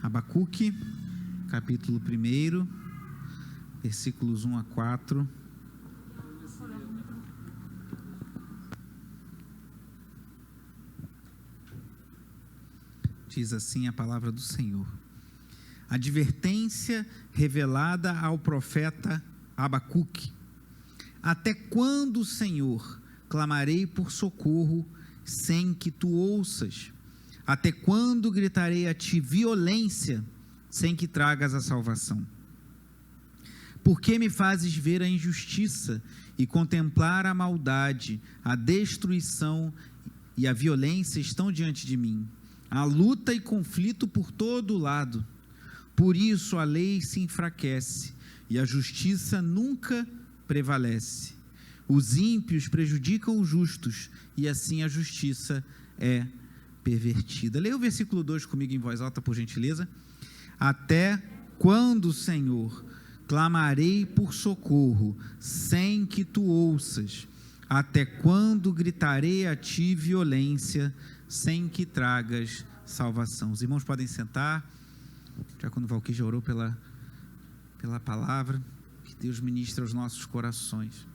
Abacuque, capítulo 1, versículos 1 a 4. Diz assim a palavra do Senhor. Advertência revelada ao profeta Abacuque. Até quando, Senhor, clamarei por socorro sem que tu ouças? Até quando gritarei a ti violência sem que tragas a salvação? Por que me fazes ver a injustiça e contemplar a maldade? A destruição e a violência estão diante de mim. Há luta e conflito por todo lado. Por isso a lei se enfraquece e a justiça nunca prevalece. Os ímpios prejudicam os justos e assim a justiça é pervertida. Leia o versículo 2 comigo em voz alta, por gentileza. Até quando, Senhor, clamarei por socorro sem que tu ouças? Até quando gritarei a ti violência sem que tragas salvação? Os irmãos podem sentar. Já quando o Valquí já orou pela palavra, que Deus ministra aos nossos corações.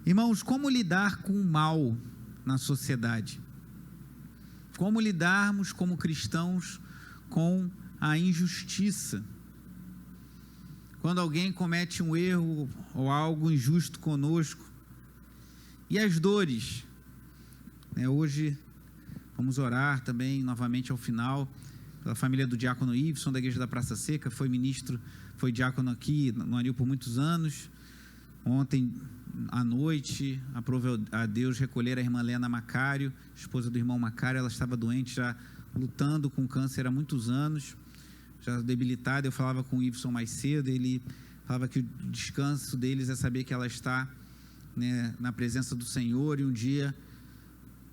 Irmãos, como lidar com o mal na sociedade? Como lidarmos como cristãos com a injustiça? Quando alguém comete um erro ou algo injusto conosco. E as dores? Hoje vamos orar também novamente ao final pela família do diácono Iveson, da igreja da Praça Seca, foi ministro, foi diácono aqui no Anil por muitos anos. Ontem à noite, aprove a Deus recolher a irmã Lena Macário, esposa do irmão Macário. Ela estava doente, já lutando com câncer há muitos anos, já debilitada. Eu falava com o Iveson mais cedo, ele falava que o descanso deles é saber que ela está, na presença do Senhor, e um dia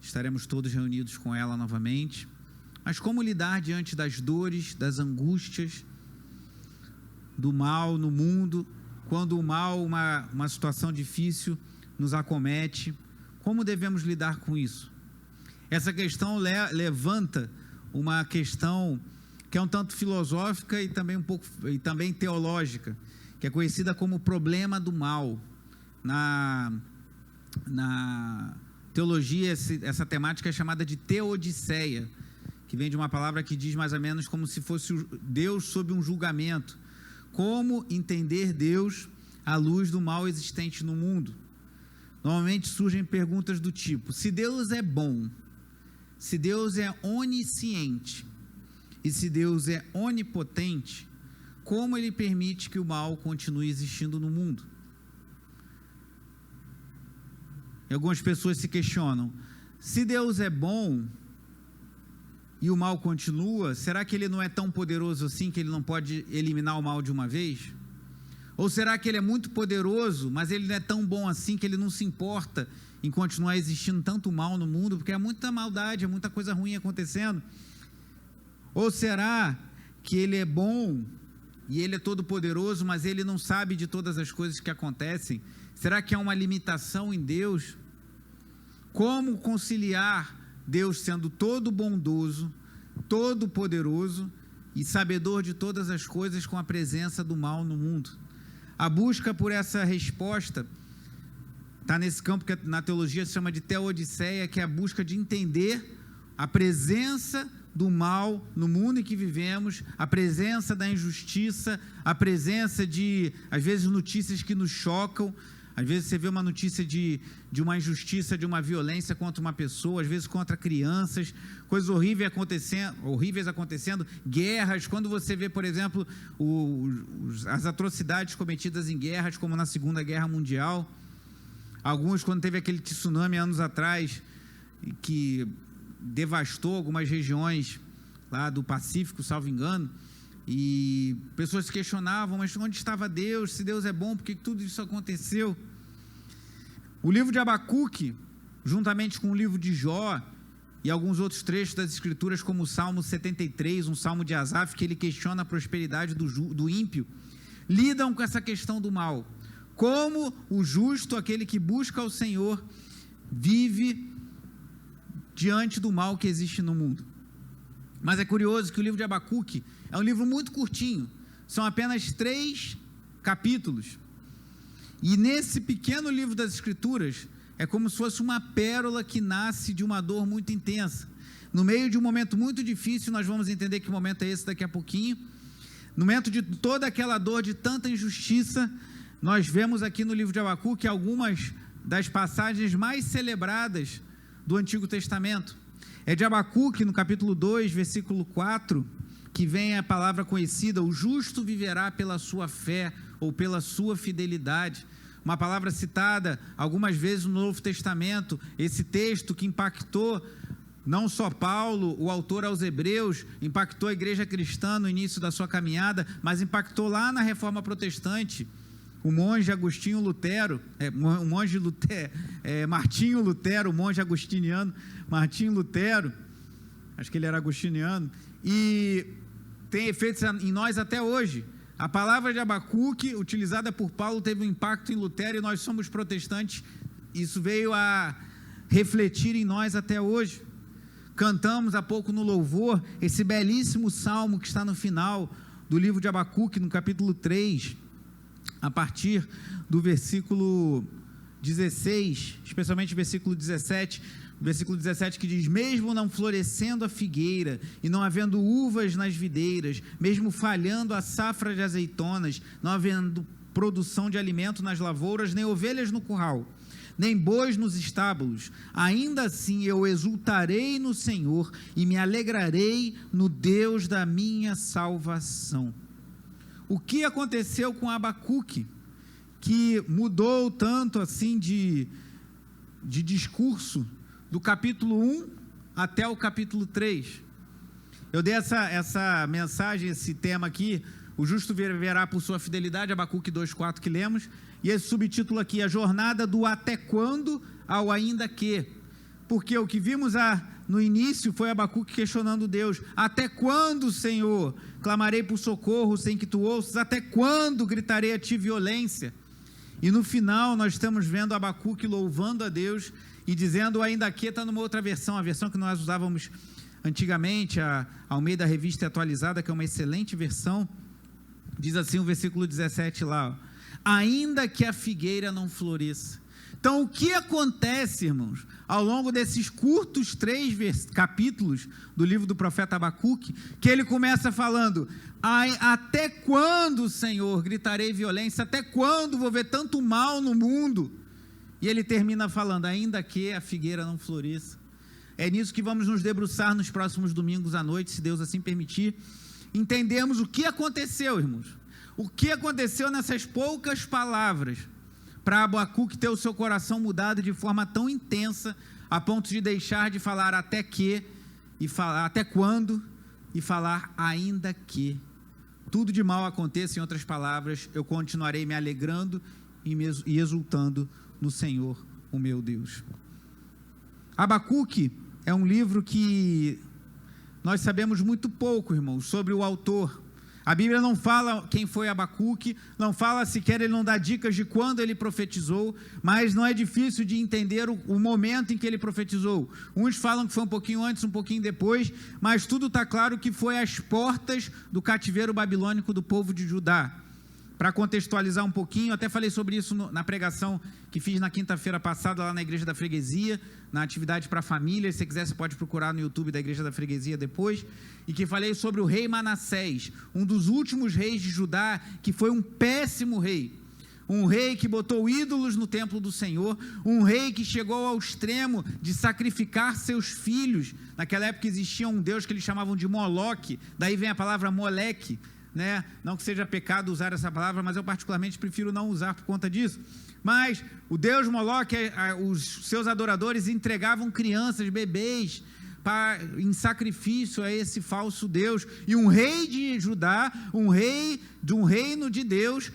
estaremos todos reunidos com ela novamente. Mas como lidar diante das dores, das angústias, do mal no mundo, quando o mal, uma situação difícil nos acomete? Como devemos lidar com isso? Essa questão levanta uma questão que é um tanto filosófica e também teológica, que é conhecida como problema do mal. Na teologia, essa temática é chamada de teodiceia, que vem de uma palavra que diz mais ou menos como se fosse Deus sob um julgamento. Como entender Deus à luz do mal existente no mundo? Normalmente surgem perguntas do tipo: se Deus é bom, se Deus é onisciente e se Deus é onipotente, como Ele permite que o mal continue existindo no mundo? E algumas pessoas se questionam: se Deus é bom e o mal continua, será que Ele não é tão poderoso assim que Ele não pode eliminar o mal de uma vez? Ou será que Ele é muito poderoso, mas Ele não é tão bom assim que Ele não se importa em continuar existindo tanto mal no mundo, porque há muita maldade, há muita coisa ruim acontecendo? Ou será que Ele é bom e Ele é todo poderoso, mas Ele não sabe de todas as coisas que acontecem? Será que há uma limitação em Deus? Como conciliar Deus sendo todo bondoso, todo poderoso e sabedor de todas as coisas com a presença do mal no mundo? A busca por essa resposta está nesse campo que na teologia se chama de teodiceia, que é a busca de entender a presença do mal no mundo em que vivemos, a presença da injustiça, a presença de, às vezes, notícias que nos chocam. Às vezes você vê uma notícia de uma injustiça, de uma violência contra uma pessoa, às vezes contra crianças, coisas horríveis acontecendo, guerras. Quando você vê, por exemplo, as atrocidades cometidas em guerras, como na Segunda Guerra Mundial, alguns, quando teve aquele tsunami anos atrás, que devastou algumas regiões lá do Pacífico, salvo engano, e pessoas se questionavam: mas onde estava Deus? Se Deus é bom, por que tudo isso aconteceu? O livro de Abacuque, juntamente com o livro de Jó e alguns outros trechos das Escrituras, como o Salmo 73, um salmo de Asaf, que ele questiona a prosperidade do ímpio, lidam com essa questão do mal. Como o justo, aquele que busca o Senhor, vive diante do mal que existe no mundo. Mas é curioso que o livro de Abacuque é um livro muito curtinho, são apenas 3 capítulos. E nesse pequeno livro das Escrituras, é como se fosse uma pérola que nasce de uma dor muito intensa. No meio de um momento muito difícil, nós vamos entender que momento é esse daqui a pouquinho. No momento de toda aquela dor, de tanta injustiça, nós vemos aqui no livro de Abacuque algumas das passagens mais celebradas do Antigo Testamento. É de Abacuque, no capítulo 2, versículo 4, que vem a palavra conhecida: o justo viverá pela sua fé ou pela sua fidelidade. Uma palavra citada algumas vezes no Novo Testamento, esse texto que impactou não só Paulo, o autor aos Hebreus, impactou a igreja cristã no início da sua caminhada, mas impactou lá na Reforma Protestante, o monge Agostinho Lutero, Martinho Lutero, o monge agostiniano, Martinho Lutero, acho que ele era agostiniano, e tem efeitos em nós até hoje. A palavra de Abacuque, utilizada por Paulo, teve um impacto em Lutero, e nós somos protestantes, isso veio a refletir em nós até hoje. Cantamos há pouco no louvor, esse belíssimo salmo que está no final do livro de Abacuque, no capítulo 3, a partir do versículo 16, especialmente versículo 17, que diz: mesmo não florescendo a figueira, e não havendo uvas nas videiras, mesmo falhando a safra de azeitonas, não havendo produção de alimento nas lavouras, nem ovelhas no curral, nem bois nos estábulos, ainda assim eu exultarei no Senhor, e me alegrarei no Deus da minha salvação. O que aconteceu com Abacuque, que mudou tanto assim de discurso, do capítulo 1 até o capítulo 3? Eu dei essa mensagem, esse tema aqui: o justo viverá por sua fidelidade, Abacuque 2,4 que lemos, e esse subtítulo aqui: a jornada do até quando ao ainda que. Porque o que vimos no início foi Abacuque questionando Deus: até quando, Senhor, clamarei por socorro sem que tu ouças? Até quando gritarei a ti violência? E no final nós estamos vendo Abacuque louvando a Deus e dizendo: ainda que. Está numa outra versão, a versão que nós usávamos antigamente, a Almeida Revista Atualizada, que é uma excelente versão, diz assim o versículo 17 lá, ó: ainda que a figueira não floresça. Então, o que acontece, irmãos, ao longo desses curtos 3 capítulos do livro do profeta Abacuque, que ele começa falando: até quando, Senhor, gritarei violência? Até quando vou ver tanto mal no mundo? E ele termina falando: ainda que a figueira não floresça. É nisso que vamos nos debruçar nos próximos domingos à noite, se Deus assim permitir. Entendemos o que aconteceu, irmãos. O que aconteceu nessas poucas palavras para Abacuque ter o seu coração mudado de forma tão intensa, a ponto de deixar de falar até que, e falar até quando, e falar ainda que. Tudo de mal aconteça, em outras palavras, eu continuarei me alegrando e exultando no Senhor, o meu Deus. Abacuque é um livro que nós sabemos muito pouco, irmãos, sobre o autor. A Bíblia não fala quem foi Abacuque, não fala sequer, ele não dá dicas de quando ele profetizou, mas não é difícil de entender o momento em que ele profetizou. Uns falam que foi um pouquinho antes, um pouquinho depois, mas tudo está claro que foi às portas do cativeiro babilônico do povo de Judá. Para contextualizar um pouquinho, até falei sobre isso na pregação que fiz na quinta-feira passada lá na Igreja da Freguesia, na atividade para família. Se você quiser, você pode procurar no YouTube da Igreja da Freguesia depois, e que falei sobre o rei Manassés, um dos últimos reis de Judá, que foi um péssimo rei, um rei que botou ídolos no templo do Senhor, um rei que chegou ao extremo de sacrificar seus filhos. Naquela época existia um deus que eles chamavam de Moloque, daí vem a palavra Moleque, né? Não que seja pecado usar essa palavra, mas eu particularmente prefiro não usar por conta disso. Mas o deus Moloque, os seus adoradores entregavam crianças, bebês, em sacrifício a esse falso Deus. E um rei de Judá, um rei de um reino de Deus,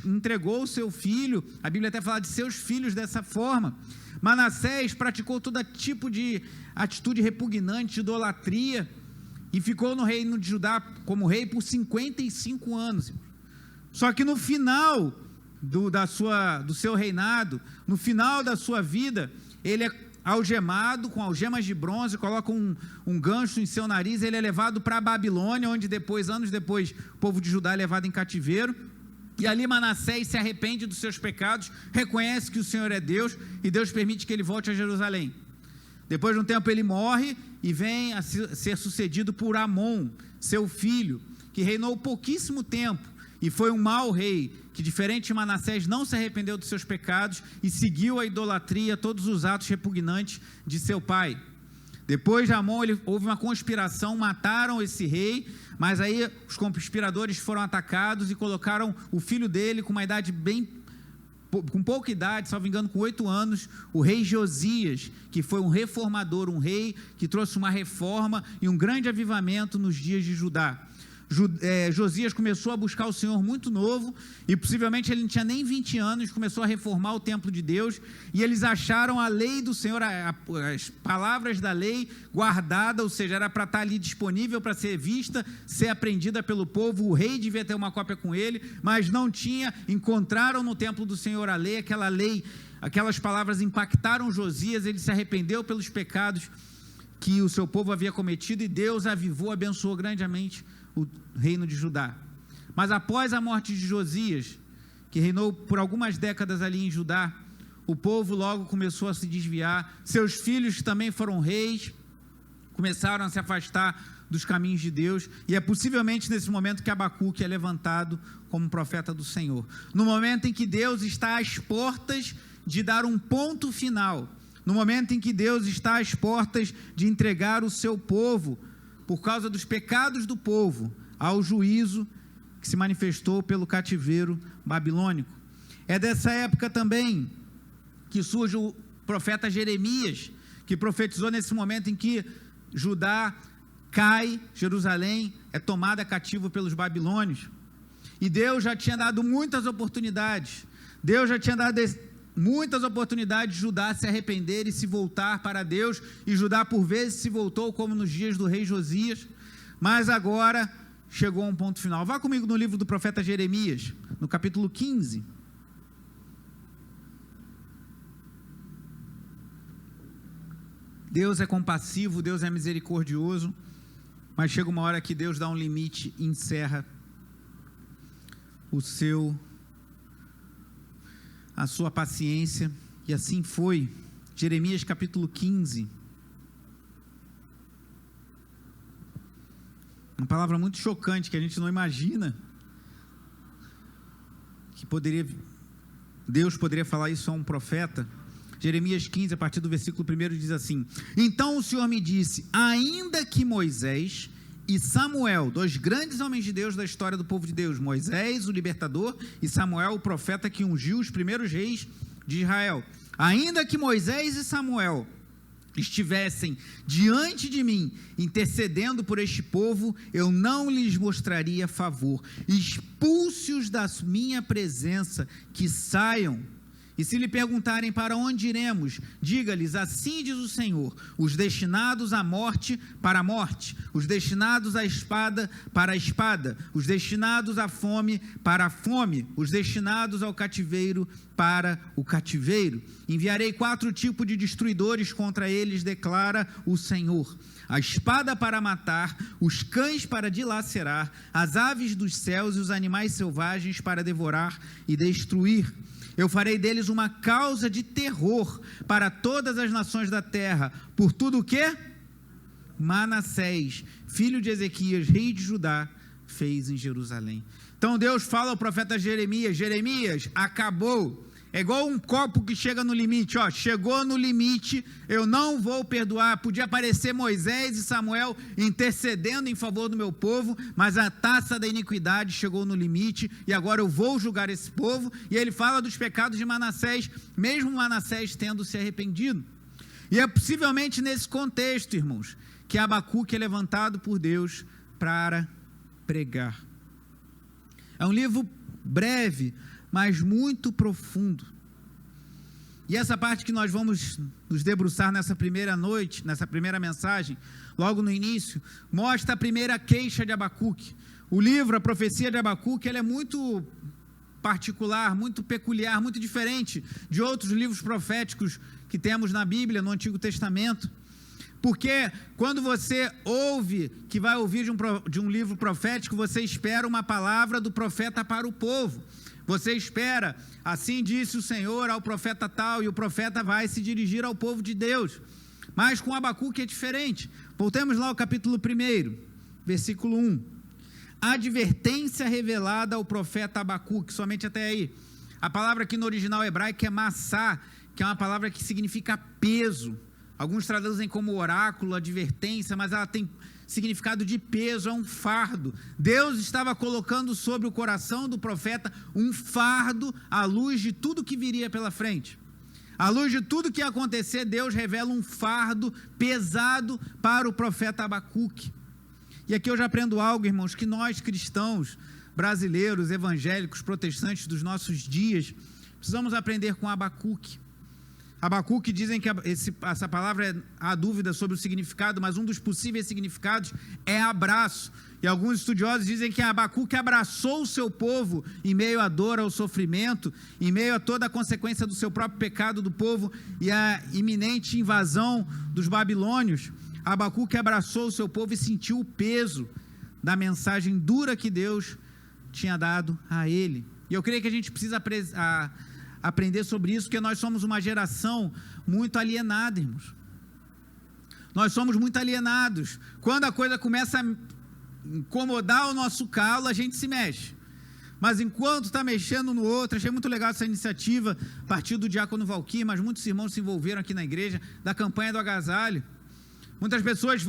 entregou o seu filho. A Bíblia até fala de seus filhos dessa forma. Manassés praticou todo tipo de atitude repugnante, de idolatria, e ficou no reino de Judá como rei por 55 anos. Só que no final do seu reinado, no final da sua vida, ele é algemado com algemas de bronze, colocam um gancho em seu nariz, ele é levado para a Babilônia, onde anos depois, o povo de Judá é levado em cativeiro, e ali Manassés se arrepende dos seus pecados, reconhece que o Senhor é Deus, e Deus permite que ele volte a Jerusalém. Depois de um tempo ele morre, e vem a ser sucedido por Amon, seu filho, que reinou pouquíssimo tempo, e foi um mau rei, que diferente de Manassés não se arrependeu dos seus pecados e seguiu a idolatria, todos os atos repugnantes de seu pai. Depois de Amon, houve uma conspiração, mataram esse rei, mas aí os conspiradores foram atacados e colocaram o filho dele com uma idade com pouca idade, salvo engano com 8 anos, o rei Josias, que foi um reformador, um rei que trouxe uma reforma e um grande avivamento nos dias de Judá. Josias começou a buscar o Senhor muito novo, e possivelmente ele não tinha nem 20 anos, começou a reformar o templo de Deus, e eles acharam a lei do Senhor, as palavras da lei guardada, ou seja, era para estar ali disponível para ser vista, ser aprendida pelo povo. O rei devia ter uma cópia com ele, mas não tinha. Encontraram no templo do Senhor a lei, aquelas palavras impactaram Josias, ele se arrependeu pelos pecados que o seu povo havia cometido, e Deus avivou, abençoou grandemente o reino de Judá. Mas após a morte de Josias, que reinou por algumas décadas ali em Judá, o povo logo começou a se desviar, seus filhos também foram reis, começaram a se afastar dos caminhos de Deus, e é possivelmente nesse momento que Abacuque é levantado como profeta do Senhor, no momento em que Deus está às portas de dar um ponto final, no momento em que Deus está às portas de entregar o seu povo, por causa dos pecados do povo, ao juízo que se manifestou pelo cativeiro babilônico. É dessa época também que surge o profeta Jeremias, que profetizou nesse momento em que Judá cai, Jerusalém é tomada cativo pelos babilônios, e Deus já tinha dado muitas oportunidades, de Judá se arrepender e se voltar para Deus, e Judá por vezes se voltou, como nos dias do rei Josias, mas agora chegou a um ponto final. Vá comigo no livro do profeta Jeremias, no capítulo 15. Deus é compassivo, Deus é misericordioso, mas chega uma hora que Deus dá um limite e encerra a sua paciência, e assim foi. Jeremias capítulo 15, uma palavra muito chocante, que a gente não imagina que Deus poderia falar isso a um profeta. Jeremias 15, a partir do versículo 1, diz assim: então o Senhor me disse, ainda que Moisés e Samuel, 2 grandes homens de Deus da história do povo de Deus, Moisés, o libertador, e Samuel, o profeta que ungiu os primeiros reis de Israel, ainda que Moisés e Samuel estivessem diante de mim, intercedendo por este povo, eu não lhes mostraria favor. Expulse-os da minha presença, que saiam. E se lhe perguntarem para onde iremos, diga-lhes, assim diz o Senhor, os destinados à morte, para a morte, os destinados à espada, para a espada, os destinados à fome, para a fome, os destinados ao cativeiro, para o cativeiro. Enviarei 4 tipos de destruidores contra eles, declara o Senhor: a espada para matar, os cães para dilacerar, as aves dos céus e os animais selvagens para devorar e destruir. Eu farei deles uma causa de terror para todas as nações da terra, por tudo o que Manassés, filho de Ezequias, rei de Judá, fez em Jerusalém. Então Deus fala ao profeta Jeremias: Jeremias, acabou. É igual um copo que chega no limite, chegou no limite, eu não vou perdoar. Podia aparecer Moisés e Samuel intercedendo em favor do meu povo, mas a taça da iniquidade chegou no limite, e agora eu vou julgar esse povo. E ele fala dos pecados de Manassés, mesmo Manassés tendo se arrependido. E é possivelmente nesse contexto, irmãos, que Abacuque é levantado por Deus para pregar. É um livro breve, mas muito profundo. E essa parte que nós vamos nos debruçar nessa primeira noite, nessa primeira mensagem, logo no início, mostra a primeira queixa de Abacuque. O livro, a profecia de Abacuque, ela é muito particular, muito peculiar, muito diferente de outros livros proféticos que temos na Bíblia, no Antigo Testamento. Porque quando você ouve, que vai ouvir de um livro profético, você espera uma palavra do profeta para o povo. Você espera, assim disse o Senhor ao profeta tal, e o profeta vai se dirigir ao povo de Deus. Mas com Abacuque é diferente. Voltemos lá ao capítulo 1, versículo 1. Advertência revelada ao profeta Abacuque, somente até aí. A palavra aqui no original hebraico é massá, que é uma palavra que significa peso. Alguns traduzem como oráculo, advertência, mas ela tem significado de peso, é um fardo. Deus estava colocando sobre o coração do profeta um fardo à luz de tudo que viria pela frente. À luz de tudo que ia acontecer, Deus revela um fardo pesado para o profeta Abacuque. E aqui eu já aprendo algo, irmãos, que nós cristãos, brasileiros, evangélicos, protestantes dos nossos dias, precisamos aprender com Abacuque. Abacuque, dizem que essa palavra, há dúvida sobre o significado, mas um dos possíveis significados é abraço. E alguns estudiosos dizem que Abacuque abraçou o seu povo em meio à dor, ao sofrimento, em meio a toda a consequência do seu próprio pecado do povo e a iminente invasão dos babilônios. Abacuque abraçou o seu povo e sentiu o peso da mensagem dura que Deus tinha dado a ele. E eu creio que a gente precisa aprender sobre isso, porque nós somos uma geração muito alienada, irmãos. Nós somos muito alienados. Quando a coisa começa a incomodar o nosso calo, a gente se mexe. Mas enquanto está mexendo no outro, achei muito legal essa iniciativa, a partir do diácono Valquir, mas muitos irmãos se envolveram aqui na igreja, da campanha do agasalho. Muitas pessoas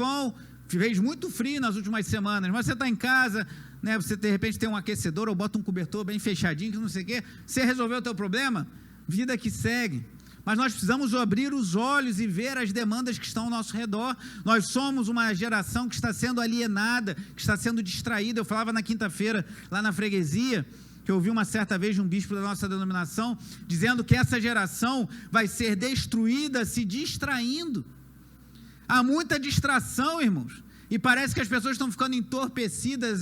fez muito frio nas últimas semanas, mas você está em casa, né, você de repente tem um aquecedor ou bota um cobertor bem fechadinho, que não sei o quê, você resolveu o teu problema, vida que segue. Mas nós precisamos abrir os olhos e ver as demandas que estão ao nosso redor. Nós somos uma geração que está sendo alienada, que está sendo distraída. Eu falava na quinta-feira, lá na freguesia, que eu ouvi uma certa vez de um bispo da nossa denominação, dizendo que essa geração vai ser destruída se distraindo. Há muita distração, irmãos, e parece que as pessoas estão ficando entorpecidas,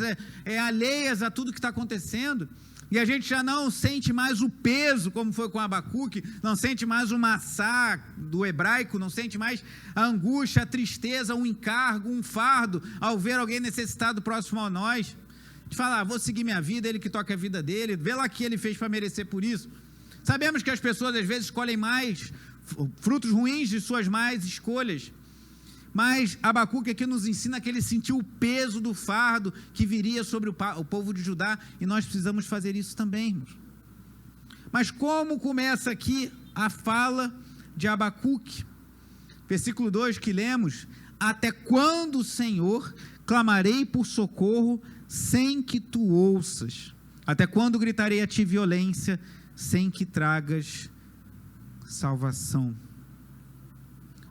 alheias a tudo que está acontecendo, e a gente já não sente mais o peso, como foi com Abacuque, não sente mais o massá do hebraico, não sente mais a angústia, a tristeza, um encargo, um fardo, ao ver alguém necessitado próximo a nós, de falar, vou seguir minha vida, ele que toca a vida dele, vê lá o que ele fez para merecer por isso. Sabemos que as pessoas às vezes escolhem mais frutos ruins de suas más escolhas, mas Abacuque aqui nos ensina que ele sentiu o peso do fardo que viria sobre o povo de Judá, e nós precisamos fazer isso também, irmãos. Mas como começa aqui a fala de Abacuque? Versículo 2 que lemos: até quando, Senhor, clamarei por socorro sem que tu ouças? Até quando gritarei a ti violência sem que tragas salvação?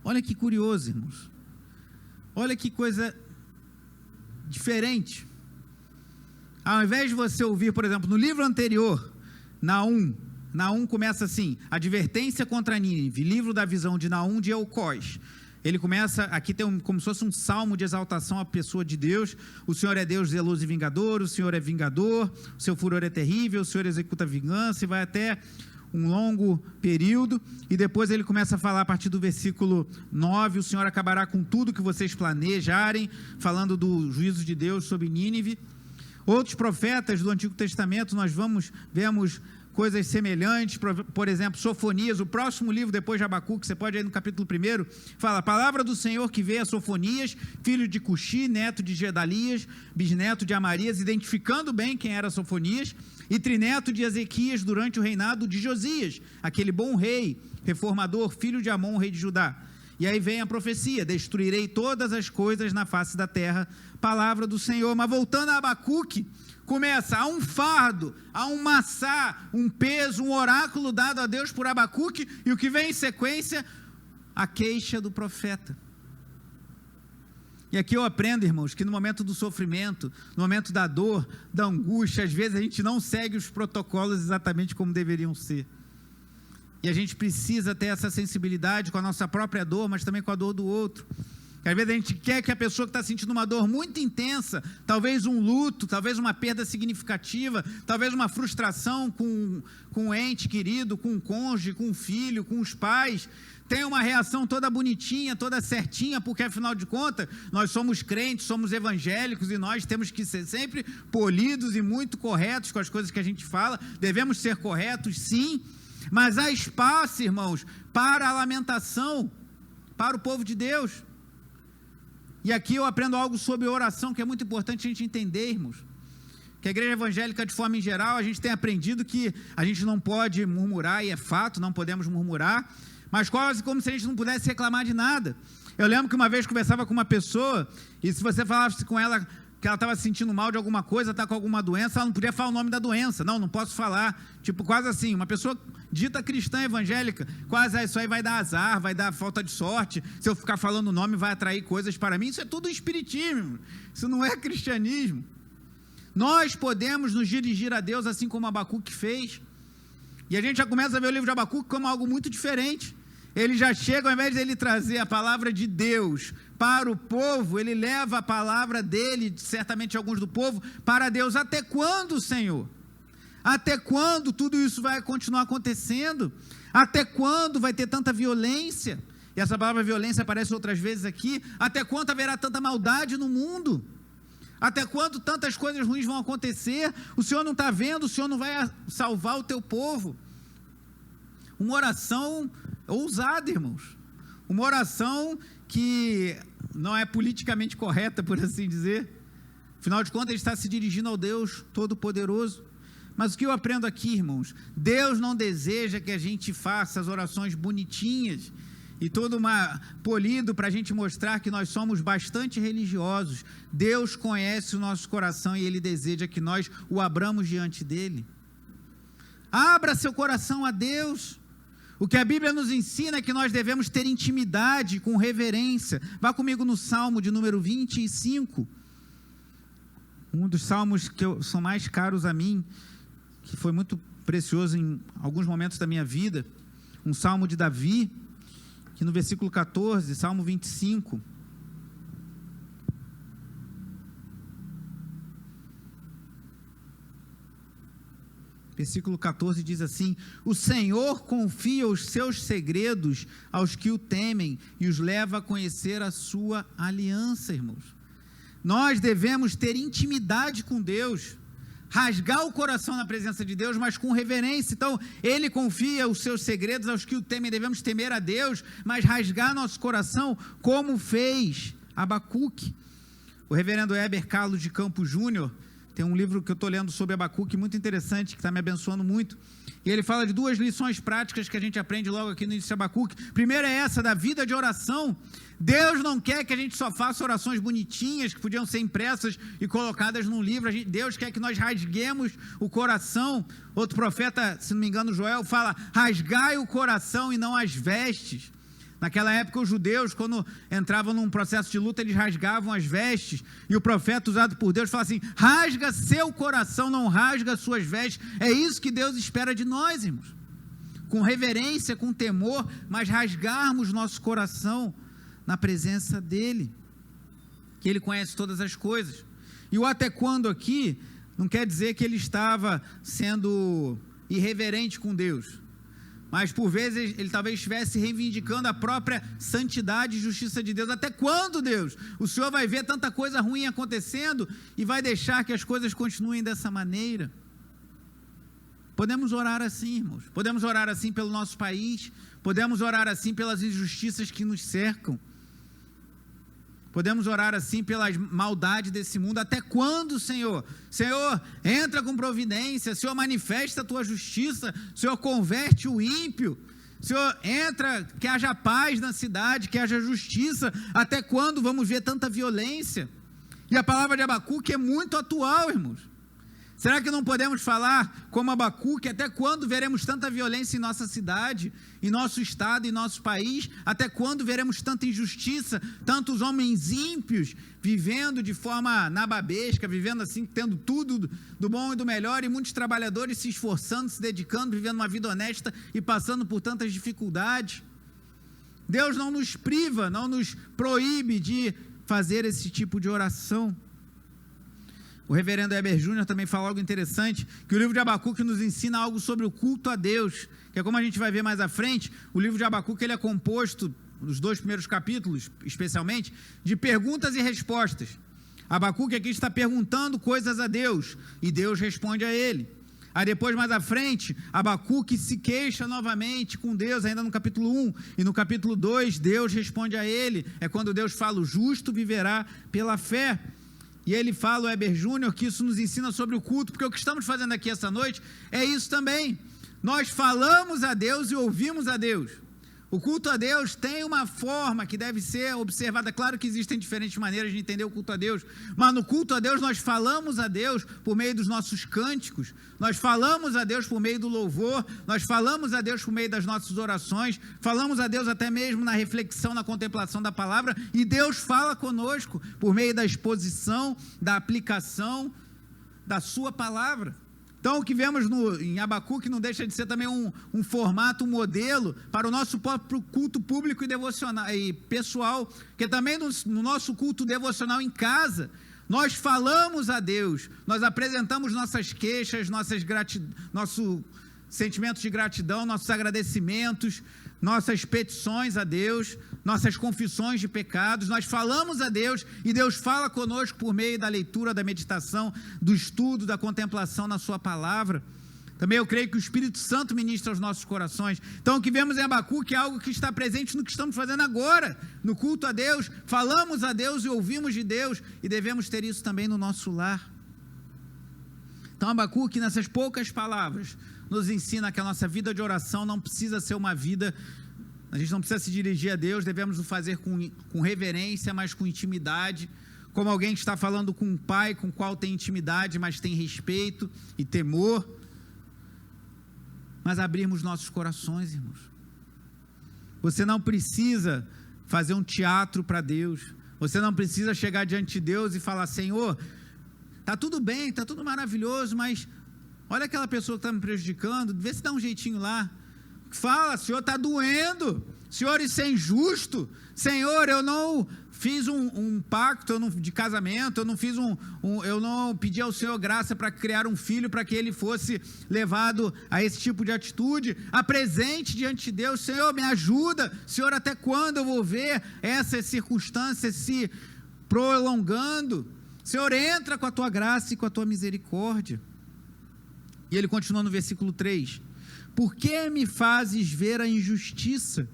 Olha que curioso, irmãos. Olha que coisa diferente. Ao invés de você ouvir, por exemplo, no livro anterior, Naum começa assim: advertência contra Nínive, livro da visão de Naum de Elcós. Ele começa, aqui tem como se fosse um salmo de exaltação à pessoa de Deus. O Senhor é Deus zeloso e vingador, o Senhor é vingador, o seu furor é terrível, o Senhor executa vingança, e vai até um longo período, e depois ele começa a falar a partir do versículo 9, o Senhor acabará com tudo que vocês planejarem, falando do juízo de Deus sobre Nínive. Outros profetas do Antigo Testamento, nós vemos coisas semelhantes, por exemplo, Sofonias, o próximo livro depois de Abacuque, você pode ir no capítulo 1, fala, a palavra do Senhor que veio a Sofonias, filho de Cuxi, neto de Gedalias, bisneto de Amarias, identificando bem quem era Sofonias, e trineto de Ezequias durante o reinado de Josias, aquele bom rei, reformador, filho de Amon, rei de Judá. E aí vem a profecia, destruirei todas as coisas na face da terra, palavra do Senhor. Mas voltando a Abacuque, começa, há um fardo, há um massá, um peso, um oráculo dado a Deus por Abacuque, e o que vem em sequência, a queixa do profeta. E aqui eu aprendo, irmãos, que no momento do sofrimento, no momento da dor, da angústia, às vezes a gente não segue os protocolos exatamente como deveriam ser. E a gente precisa ter essa sensibilidade com a nossa própria dor, mas também com a dor do outro. Que às vezes a gente quer que a pessoa que está sentindo uma dor muito intensa, talvez um luto, talvez uma perda significativa, talvez uma frustração com um ente querido, com um cônjuge, com um filho, com os pais, tenha uma reação toda bonitinha, toda certinha, porque afinal de contas, nós somos crentes, somos evangélicos e nós temos que ser sempre polidos e muito corretos com as coisas que a gente fala, devemos ser corretos, sim, mas há espaço, irmãos, para a lamentação, para o povo de Deus. E aqui eu aprendo algo sobre oração que é muito importante a gente entender, irmãos. Que a igreja evangélica, de forma em geral, a gente tem aprendido que a gente não pode murmurar, e é fato, não podemos murmurar, mas quase como se a gente não pudesse reclamar de nada. Eu lembro que uma vez conversava com uma pessoa, e se você falasse com ela que ela estava se sentindo mal de alguma coisa, está com alguma doença, ela não podia falar o nome da doença. Não posso falar. Tipo, quase assim, uma pessoa dita cristã evangélica, quase isso aí vai dar azar, vai dar falta de sorte, se eu ficar falando o nome vai atrair coisas para mim. Isso é tudo espiritismo, isso não é cristianismo. Nós podemos nos dirigir a Deus assim como Abacuque fez, e a gente já começa a ver o livro de Abacuque como algo muito diferente. Ele já chega, ao invés de ele trazer a palavra de Deus para o povo, ele leva a palavra dele, certamente alguns do povo, para Deus. Até quando, Senhor? Até quando tudo isso vai continuar acontecendo? Até quando vai ter tanta violência? E essa palavra violência aparece outras vezes aqui. Até quando haverá tanta maldade no mundo? Até quando tantas coisas ruins vão acontecer? O Senhor não está vendo? O Senhor não vai salvar o teu povo? Uma oração ousada, irmãos. Uma oração que não é politicamente correta, por assim dizer. Afinal de contas, ele está se dirigindo ao Deus Todo-Poderoso. Mas o que eu aprendo aqui, irmãos? Deus não deseja que a gente faça as orações bonitinhas e todo polido para a gente mostrar que nós somos bastante religiosos. Deus conhece o nosso coração e Ele deseja que nós o abramos diante dEle. Abra seu coração a Deus. O que a Bíblia nos ensina é que nós devemos ter intimidade com reverência. Vá comigo no Salmo de número 25. Um dos salmos que são mais caros a mim, que foi muito precioso em alguns momentos da minha vida. Um salmo de Davi, que no versículo 14, Salmo 25. Versículo 14 diz assim: o Senhor confia os seus segredos aos que o temem e os leva a conhecer a sua aliança, irmãos. Nós devemos ter intimidade com Deus, rasgar o coração na presença de Deus, mas com reverência. Então, Ele confia os seus segredos aos que o temem, devemos temer a Deus, mas rasgar nosso coração, como fez Abacuque. O reverendo Heber Carlos de Campos Júnior tem um livro que eu estou lendo sobre Abacuque, muito interessante, que está me abençoando muito. E ele fala de duas lições práticas que a gente aprende logo aqui no início de Abacuque. Primeira é essa, da vida de oração. Deus não quer que a gente só faça orações bonitinhas, que podiam ser impressas e colocadas num livro. Deus quer que nós rasguemos o coração. Outro profeta, se não me engano, Joel, fala: rasgai o coração e não as vestes. Naquela época, os judeus, quando entravam num processo de luta, eles rasgavam as vestes, e o profeta usado por Deus fala assim: rasga seu coração, não rasga suas vestes. É isso que Deus espera de nós, irmãos, com reverência, com temor, mas rasgarmos nosso coração na presença dEle, que Ele conhece todas as coisas. E o até quando aqui, não quer dizer que ele estava sendo irreverente com Deus, mas por vezes ele talvez estivesse reivindicando a própria santidade e justiça de Deus. Até quando, Deus? O Senhor vai ver tanta coisa ruim acontecendo e vai deixar que as coisas continuem dessa maneira? Podemos orar assim, irmãos. Podemos orar assim pelo nosso país. Podemos orar assim pelas injustiças que nos cercam. Podemos orar assim pela maldade desse mundo. Até quando, Senhor? Senhor, entra com providência. Senhor, manifesta a tua justiça. Senhor, converte o ímpio. Senhor, entra, que haja paz na cidade, que haja justiça. Até quando vamos ver tanta violência? E a palavra de Abacuque é muito atual, irmãos. Será que não podemos falar como Abacuque? Até quando veremos tanta violência em nossa cidade, em nosso estado, em nosso país? Até quando veremos tanta injustiça, tantos homens ímpios vivendo de forma nababesca, vivendo assim, tendo tudo do bom e do melhor, e muitos trabalhadores se esforçando, se dedicando, vivendo uma vida honesta e passando por tantas dificuldades? Deus não nos priva, não nos proíbe de fazer esse tipo de oração. O reverendo Heber Júnior também fala algo interessante, que o livro de Abacuque nos ensina algo sobre o culto a Deus, que é como a gente vai ver mais à frente. O livro de Abacuque ele é composto, nos 2 primeiros capítulos, especialmente, de perguntas e respostas. Abacuque aqui está perguntando coisas a Deus, e Deus responde a ele. Aí depois, mais à frente, Abacuque se queixa novamente com Deus, ainda no capítulo 1, e no capítulo 2, Deus responde a ele. É quando Deus fala, o justo viverá pela fé. E ele fala, o Heber Júnior, que isso nos ensina sobre o culto, porque o que estamos fazendo aqui essa noite é isso também. Nós falamos a Deus e ouvimos a Deus. O culto a Deus tem uma forma que deve ser observada. Claro que existem diferentes maneiras de entender o culto a Deus, mas no culto a Deus nós falamos a Deus por meio dos nossos cânticos, nós falamos a Deus por meio do louvor, nós falamos a Deus por meio das nossas orações, falamos a Deus até mesmo na reflexão, na contemplação da palavra, e Deus fala conosco por meio da exposição, da aplicação da sua palavra. Então, o que vemos em Abacuque não deixa de ser também um formato, um modelo para o nosso próprio culto público e devocional e pessoal, porque também no nosso culto devocional em casa, nós falamos a Deus, nós apresentamos nossas queixas, nosso sentimento de gratidão, nossos agradecimentos, nossas petições a Deus, nossas confissões de pecados, nós falamos a Deus e Deus fala conosco por meio da leitura, da meditação, do estudo, da contemplação na sua palavra. Também eu creio que o Espírito Santo ministra aos nossos corações. Então o que vemos em Abacuque é algo que está presente no que estamos fazendo agora, no culto a Deus, falamos a Deus e ouvimos de Deus, e devemos ter isso também no nosso lar. Então Abacuque, nessas poucas palavras, nos ensina que a nossa vida de oração não precisa ser uma vida, a gente não precisa se dirigir a Deus, devemos o fazer com reverência, mas com intimidade, como alguém que está falando com um pai com o qual tem intimidade, mas tem respeito e temor, mas abrirmos nossos corações, irmãos. Você não precisa fazer um teatro para Deus, você não precisa chegar diante de Deus e falar, Senhor, está tudo bem, está tudo maravilhoso, mas olha aquela pessoa que está me prejudicando, vê se dá um jeitinho lá. Fala, Senhor, está doendo. Senhor, isso é injusto. Senhor, eu não fiz um pacto de casamento, eu não pedi ao Senhor graça para criar um filho, para que ele fosse levado a esse tipo de atitude. Apresente diante de Deus, Senhor, me ajuda. Senhor, até quando eu vou ver essas circunstâncias se prolongando? Senhor, entra com a tua graça e com a tua misericórdia. E ele continua no versículo 3, por que me fazes ver a injustiça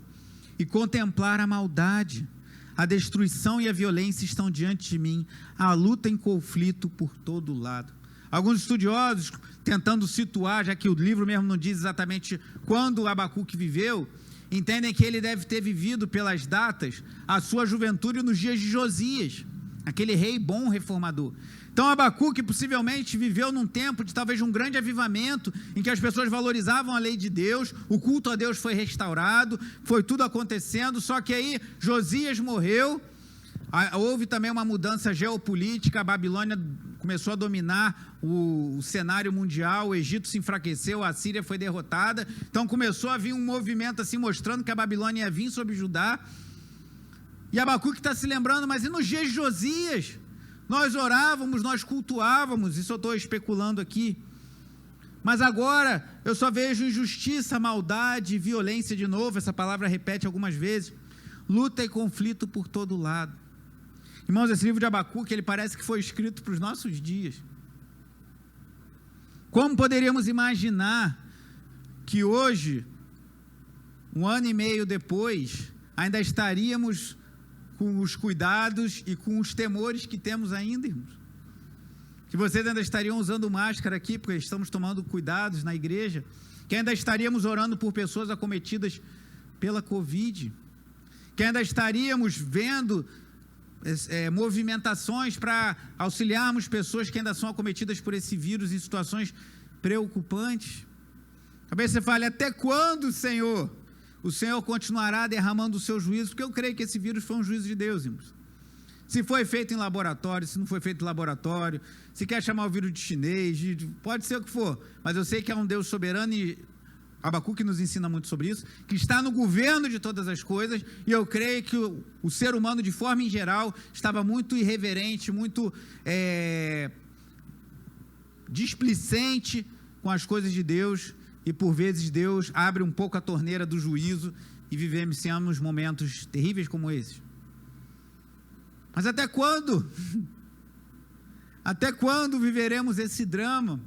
e contemplar a maldade? A destruição e a violência estão diante de mim, a luta em conflito por todo lado. Alguns estudiosos, tentando situar, já que o livro mesmo não diz exatamente quando Abacuque viveu, entendem que ele deve ter vivido pelas datas a sua juventude nos dias de Josias, aquele rei bom reformador. Então Abacuque possivelmente viveu num tempo de talvez um grande avivamento, em que as pessoas valorizavam a lei de Deus, o culto a Deus foi restaurado, foi tudo acontecendo, só que aí Josias morreu, houve também uma mudança geopolítica, a Babilônia começou a dominar o cenário mundial, o Egito se enfraqueceu, a Síria foi derrotada, então começou a vir um movimento assim mostrando que a Babilônia ia vir sobre Judá, e Abacuque está se lembrando, mas e nos dias de Josias? Nós orávamos, nós cultuávamos, isso eu estou especulando aqui, mas agora eu só vejo injustiça, maldade, violência de novo, essa palavra repete algumas vezes, luta e conflito por todo lado. Irmãos, esse livro de Abacuque, ele parece que foi escrito para os nossos dias. Como poderíamos imaginar que hoje, 1 ano e meio depois, ainda estaríamos com os cuidados e com os temores que temos ainda, irmãos? Que vocês ainda estariam usando máscara aqui, porque estamos tomando cuidados na igreja, que ainda estaríamos orando por pessoas acometidas pela Covid, que ainda estaríamos vendo movimentações para auxiliarmos pessoas que ainda são acometidas por esse vírus em situações preocupantes. Talvez você fale, até quando, Senhor? O Senhor continuará derramando o seu juízo, porque eu creio que esse vírus foi um juízo de Deus, irmãos. Se foi feito em laboratório, se não foi feito em laboratório, se quer chamar o vírus de chinês, pode ser o que for, mas eu sei que é um Deus soberano e Abacuque nos ensina muito sobre isso, que está no governo de todas as coisas, e eu creio que o ser humano, de forma em geral, estava muito irreverente, muito displicente com as coisas de Deus, e por vezes Deus abre um pouco a torneira do juízo, e vivenciamos momentos terríveis como esses. Mas até quando? Até quando viveremos esse drama?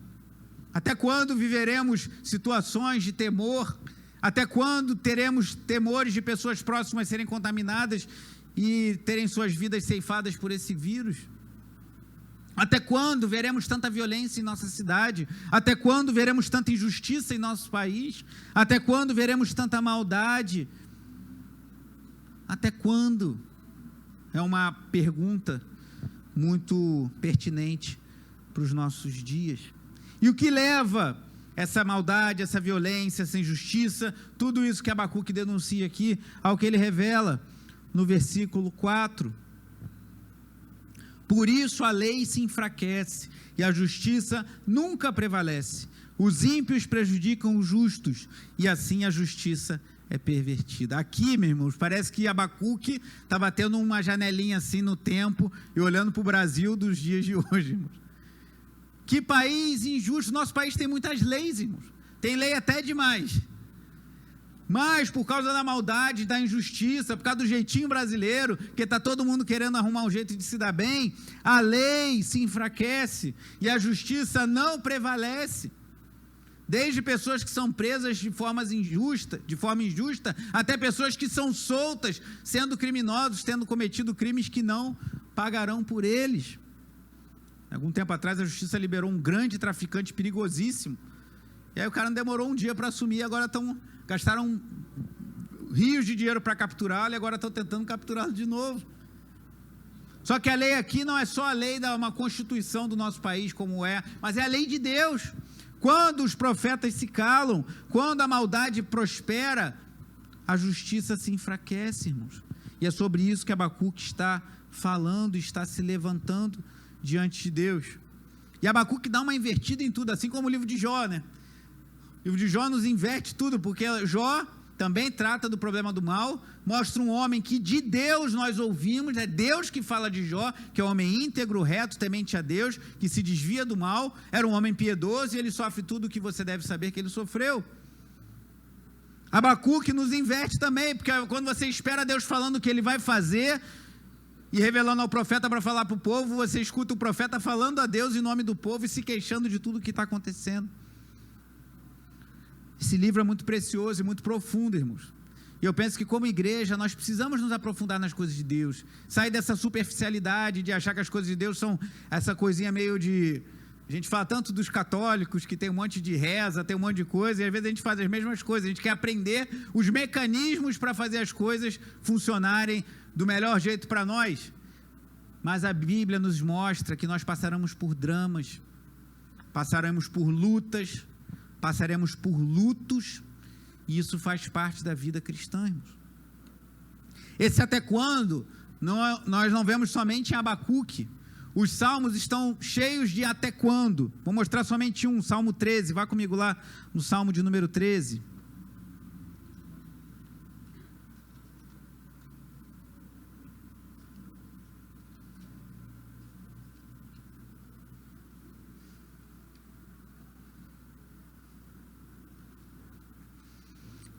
Até quando viveremos situações de temor? Até quando teremos temores de pessoas próximas serem contaminadas e terem suas vidas ceifadas por esse vírus? Até quando veremos tanta violência em nossa cidade? Até quando veremos tanta injustiça em nosso país? Até quando veremos tanta maldade? Até quando? É uma pergunta muito pertinente para os nossos dias. E o que leva essa maldade, essa violência, essa injustiça, tudo isso que Abacuque denuncia aqui, ao que ele revela no versículo 4. Por isso a lei se enfraquece e a justiça nunca prevalece. Os ímpios prejudicam os justos e assim a justiça é pervertida. Aqui, meus irmãos, parece que Abacuque está batendo uma janelinha assim no tempo e olhando para o Brasil dos dias de hoje, irmãos. Que país injusto. Nosso país tem muitas leis, irmãos. Tem lei até demais. Mas por causa da maldade, da injustiça, por causa do jeitinho brasileiro, que está todo mundo querendo arrumar um jeito de se dar bem, a lei se enfraquece e a justiça não prevalece. Desde pessoas que são presas de forma injusta, até pessoas que são soltas, sendo criminosos, tendo cometido crimes que não pagarão por eles. Algum tempo atrás a justiça liberou um grande traficante perigosíssimo, e aí o cara não demorou um dia para assumir, agora gastaram rios de dinheiro para capturá-lo, e agora estão tentando capturá-lo de novo. Só que a lei aqui não é só a lei da uma constituição do nosso país, como mas é a lei de Deus. Quando os profetas se calam, quando a maldade prospera, a justiça se enfraquece, irmãos. E é sobre isso que Abacuque está falando, está se levantando diante de Deus. E Abacuque dá uma invertida em tudo, assim como o livro de Jó, né? O livro de Jó nos inverte tudo, porque Jó também trata do problema do mal, mostra um homem que de Deus nós ouvimos, é Deus que fala de Jó, que é um homem íntegro, reto, temente a Deus, que se desvia do mal, era um homem piedoso e ele sofre tudo o que você deve saber que ele sofreu. Abacuque nos inverte também, porque quando você espera Deus falando o que ele vai fazer e revelando ao profeta para falar para o povo, você escuta o profeta falando a Deus em nome do povo e se queixando de tudo o que está acontecendo. Esse livro é muito precioso e muito profundo, irmãos. E eu penso que como igreja nós precisamos nos aprofundar nas coisas de Deus, sair dessa superficialidade de achar que as coisas de Deus são essa coisinha meio de... A gente fala tanto dos católicos, que tem um monte de reza, tem um monte de coisa, e às vezes a gente faz as mesmas coisas, a gente quer aprender os mecanismos para fazer as coisas funcionarem do melhor jeito para nós. Mas a Bíblia nos mostra que nós passaremos por dramas, passaremos por lutas, passaremos por lutos, e isso faz parte da vida cristã, irmãos. Esse até quando, nós não vemos somente em Abacuque. Os salmos estão cheios de até quando. Vou mostrar somente um, Salmo 13, vá comigo lá no Salmo de número 13.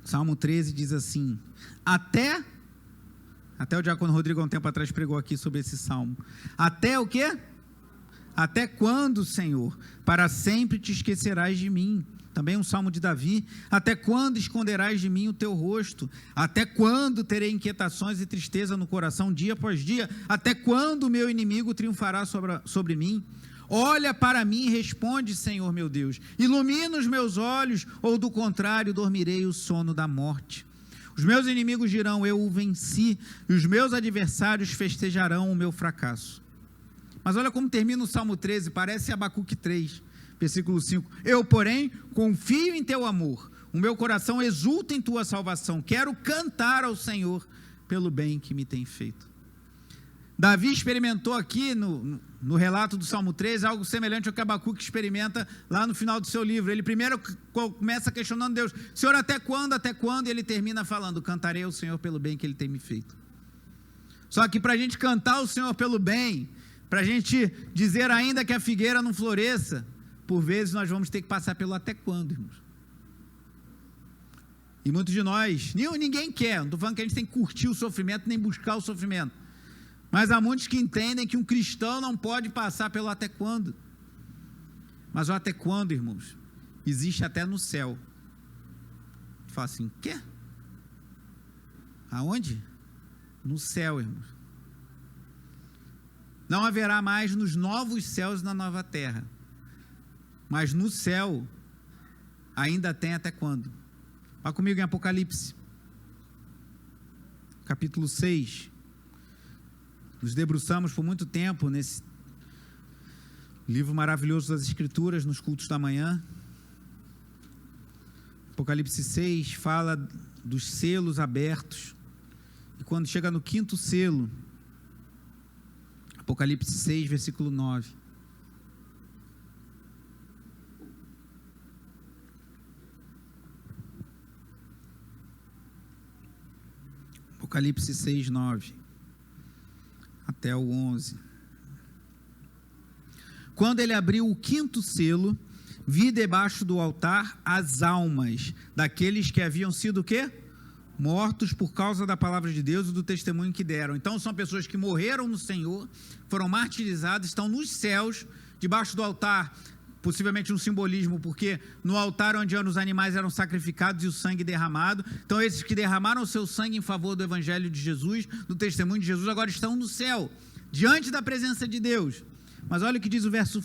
Salmo 13 diz assim, até o diácono Rodrigo há um tempo atrás pregou aqui sobre esse salmo, até o quê? Até quando, Senhor? Para sempre te esquecerás de mim. Também um salmo de Davi, até quando esconderás de mim o teu rosto? Até quando terei inquietações e tristeza no coração dia após dia? Até quando o meu inimigo triunfará sobre mim? Olha para mim e responde, Senhor meu Deus, ilumina os meus olhos, ou do contrário, dormirei o sono da morte. Os meus inimigos dirão, eu o venci, e os meus adversários festejarão o meu fracasso. Mas olha como termina o Salmo 13, parece Abacuque 3, versículo 5. Eu, porém, confio em teu amor, o meu coração exulta em tua salvação, quero cantar ao Senhor pelo bem que me tem feito. Davi experimentou aqui no relato do Salmo 13 algo semelhante ao que Abacuque experimenta lá no final do seu livro. Ele primeiro começa questionando Deus: Senhor, até quando? Até quando? E ele termina falando: cantarei ao Senhor pelo bem que Ele tem me feito. Só que para a gente cantar ao Senhor pelo bem, para a gente dizer ainda que a figueira não floresça, por vezes nós vamos ter que passar pelo até quando, irmãos. E muitos de nós, ninguém quer, não estou falando que a gente tem que curtir o sofrimento, nem buscar o sofrimento. Mas há muitos que entendem que um cristão não pode passar pelo até quando. Mas o até quando, irmãos, existe até no céu. Tu fala assim, quê? Aonde? No céu, irmãos. Não haverá mais nos novos céus e na nova terra. Mas no céu, ainda tem até quando? Vá comigo em Apocalipse, capítulo 6. Nos debruçamos por muito tempo nesse livro maravilhoso das Escrituras, nos cultos da manhã. Apocalipse 6 fala dos selos abertos. E quando chega no 5º selo, Apocalipse 6, versículo 9. Apocalipse 6, 9. Até o 11. Quando ele abriu o 5º selo, vi debaixo do altar as almas daqueles que haviam sido o quê? Mortos por causa da palavra de Deus e do testemunho que deram. Então são pessoas que morreram no Senhor, foram martirizadas, estão nos céus, debaixo do altar, possivelmente um simbolismo, porque no altar onde os animais eram sacrificados e o sangue derramado, então esses que derramaram o seu sangue em favor do evangelho de Jesus, do testemunho de Jesus, agora estão no céu, diante da presença de Deus. Mas olha o que diz o verso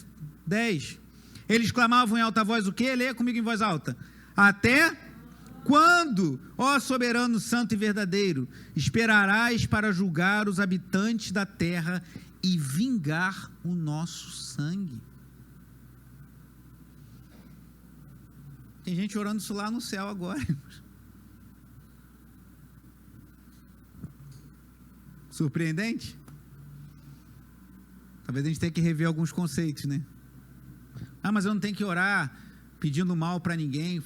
10, eles clamavam em alta voz o quê? Leia comigo em voz alta: até quando, ó soberano santo e verdadeiro, esperarás para julgar os habitantes da terra e vingar o nosso sangue? Tem gente orando isso lá no céu agora, irmãos. Surpreendente? Talvez a gente tenha que rever alguns conceitos, né? Ah, mas eu não tenho que orar pedindo mal para ninguém,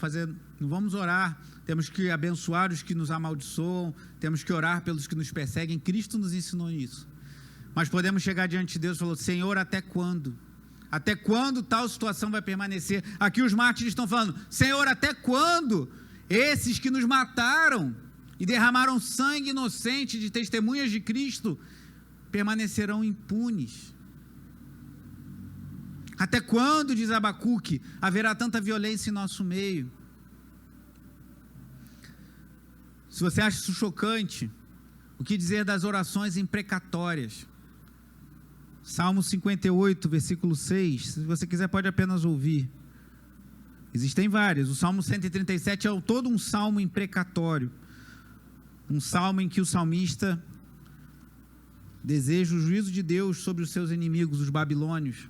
não vamos orar, temos que abençoar os que nos amaldiçoam, temos que orar pelos que nos perseguem. Cristo nos ensinou isso. Mas podemos chegar diante de Deus e falar: Senhor, até quando? Até quando tal situação vai permanecer? Aqui os mártires estão falando: Senhor, até quando esses que nos mataram e derramaram sangue inocente de testemunhas de Cristo permanecerão impunes? Até quando, diz Abacuque, haverá tanta violência em nosso meio? Se você acha isso chocante, o que dizer das orações imprecatórias? Salmo 58, versículo 6, se você quiser pode apenas ouvir. Existem várias. O Salmo 137 é todo um salmo imprecatório. Um salmo em que o salmista deseja o juízo de Deus sobre os seus inimigos, os babilônios.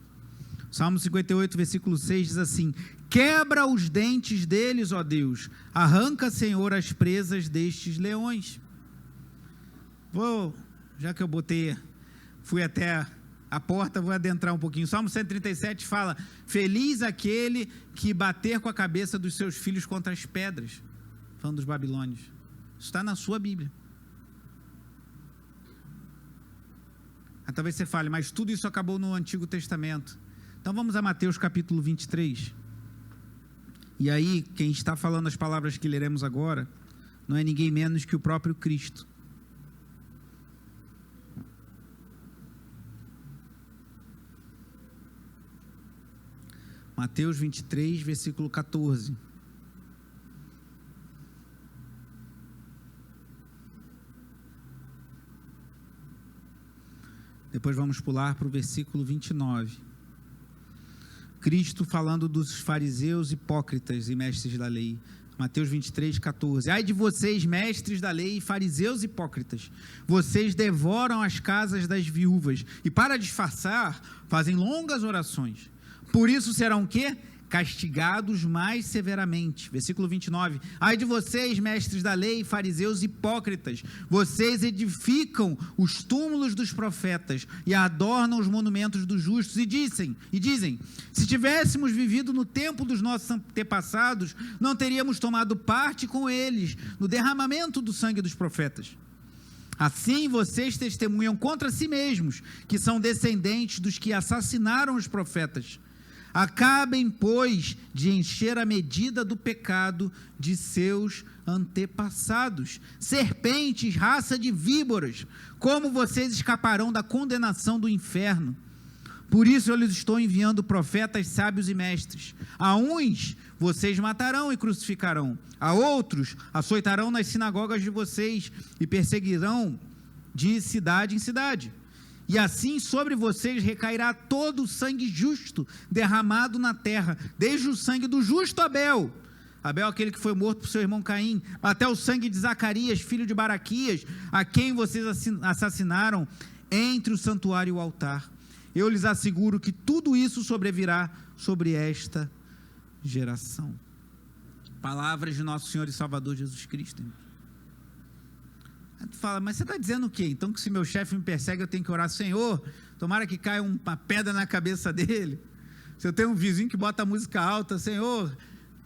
Salmo 58, versículo 6 diz assim: quebra os dentes deles, ó Deus, arranca, Senhor, as presas destes leões. Já que eu fui até a porta, vou adentrar um pouquinho. Salmo 137 fala: feliz aquele que bater com a cabeça dos seus filhos contra as pedras, falando dos babilônios. Isso está na sua Bíblia. Talvez você fale, mas tudo isso acabou no Antigo Testamento. Então vamos a Mateus capítulo 23. E aí, quem está falando as palavras que leremos agora, não é ninguém menos que o próprio Cristo. Mateus 23, versículo 14. Depois vamos pular para o versículo 29. Cristo falando dos fariseus hipócritas e mestres da lei. Mateus 23, 14. Ai de vocês, mestres da lei e fariseus hipócritas, vocês devoram as casas das viúvas e, para disfarçar, fazem longas orações. Por isso serão o quê? castigados mais severamente. Versículo 29. Ai de vocês, mestres da lei, fariseus hipócritas, vocês edificam os túmulos dos profetas e adornam os monumentos dos justos, e dizem, se tivéssemos vivido no tempo dos nossos antepassados, não teríamos tomado parte com eles no derramamento do sangue dos profetas. Assim vocês testemunham contra si mesmos, que são descendentes dos que assassinaram os profetas. Acabem, pois, de encher a medida do pecado de seus antepassados. Serpentes, raça de víboras, como vocês escaparão da condenação do inferno? Por isso eu lhes estou enviando profetas sábios e mestres. A uns vocês matarão e crucificarão, a outros açoitarão nas sinagogas de vocês e perseguirão de cidade em cidade. E assim sobre vocês recairá todo o sangue justo derramado na terra, desde o sangue do justo Abel, aquele que foi morto por seu irmão Caim, até o sangue de Zacarias, filho de Baraquias, a quem vocês assassinaram entre o santuário e o altar. Eu lhes asseguro que tudo isso sobrevirá sobre esta geração. Palavras de nosso Senhor e Salvador Jesus Cristo. Aí tu fala, mas você está dizendo o quê? Então que se meu chefe me persegue eu tenho que orar, Senhor, tomara que caia uma pedra na cabeça dele. Se eu tenho um vizinho que bota música alta, Senhor,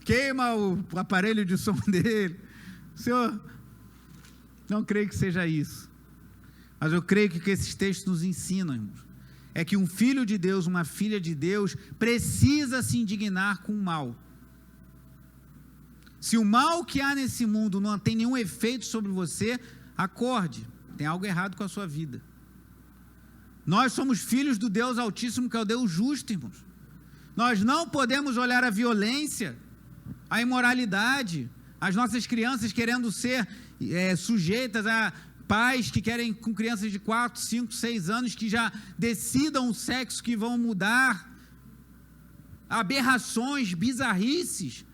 queima o aparelho de som dele. Senhor, não creio que seja isso. Mas eu creio que esses textos nos ensinam, irmãos, é que um filho de Deus, uma filha de Deus, precisa se indignar com o mal. Se o mal que há nesse mundo não tem nenhum efeito sobre você, acorde, tem algo errado com a sua vida. Nós somos filhos do Deus Altíssimo, que é o Deus justo, irmãos. Nós não podemos olhar a violência, a imoralidade, as nossas crianças querendo ser sujeitas a pais que querem, com crianças de 4, 5, 6 anos, que já decidam o sexo que vão mudar, aberrações, bizarrices,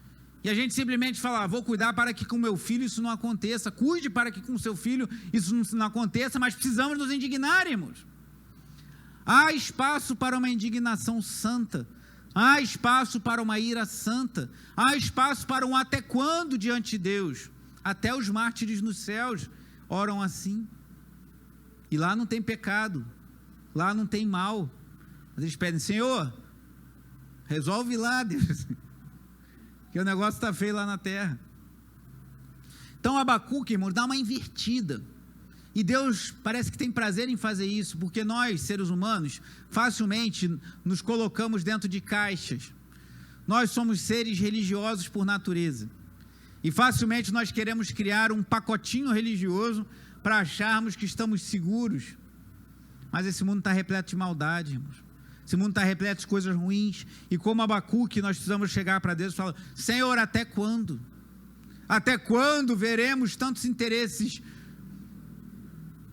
e a gente simplesmente fala, vou cuidar para que com meu filho isso não aconteça. Cuide para que com o seu filho isso não aconteça, mas precisamos nos indignar, irmãos. Há espaço para uma indignação santa, há espaço para uma ira santa, há espaço para um até quando diante de Deus. Até os mártires nos céus oram assim, e lá não tem pecado, lá não tem mal, mas eles pedem, Senhor, resolve lá, Deus, que o negócio está feio lá na terra. Então Abacuque, irmãos, dá uma invertida, e Deus parece que tem prazer em fazer isso, porque nós, seres humanos, facilmente nos colocamos dentro de caixas. Nós somos seres religiosos por natureza, e facilmente nós queremos criar um pacotinho religioso para acharmos que estamos seguros, mas esse mundo está repleto de maldade, irmãos. Esse mundo está repleto de coisas ruins, e como Abacuque, nós precisamos chegar para Deus e falar, Senhor, até quando? Até quando veremos tantos interesses